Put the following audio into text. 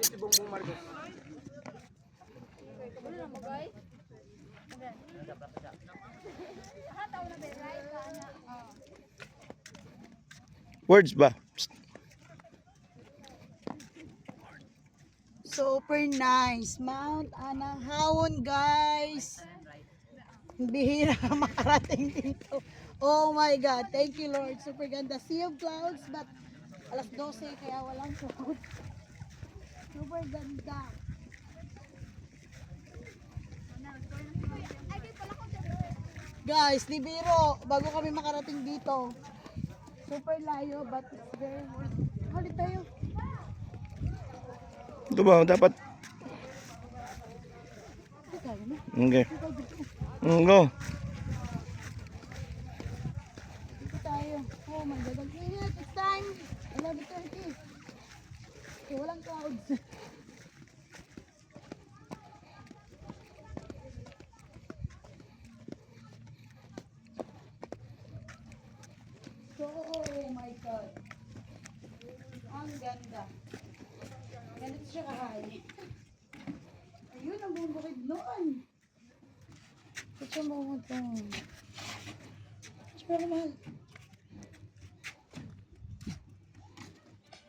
si Bongbong Marcos. Words ba? Psst. Super nice. Mount Anahawon, guys. Bihira makarating dito. Oh my God. Thank you, Lord. Super ganda. Sea of clouds, but alas 12 kaya walang clouds. Super ganda. Guys, di biro. Bago kami makarating dito. Super layo, but it's very worth it. Halit tayo. Ito ba? Dapat. Ito tayo na. Okay. Ito tayo dito. Go. Dito tayo. Oh my God. Ang init. It's time. 11:30. Okay, walang clouds. So, oh my God. Ang ganda. Ganito siya kahali. Ayun, ang bubukid noon. Ito mo ito. Pero mahal.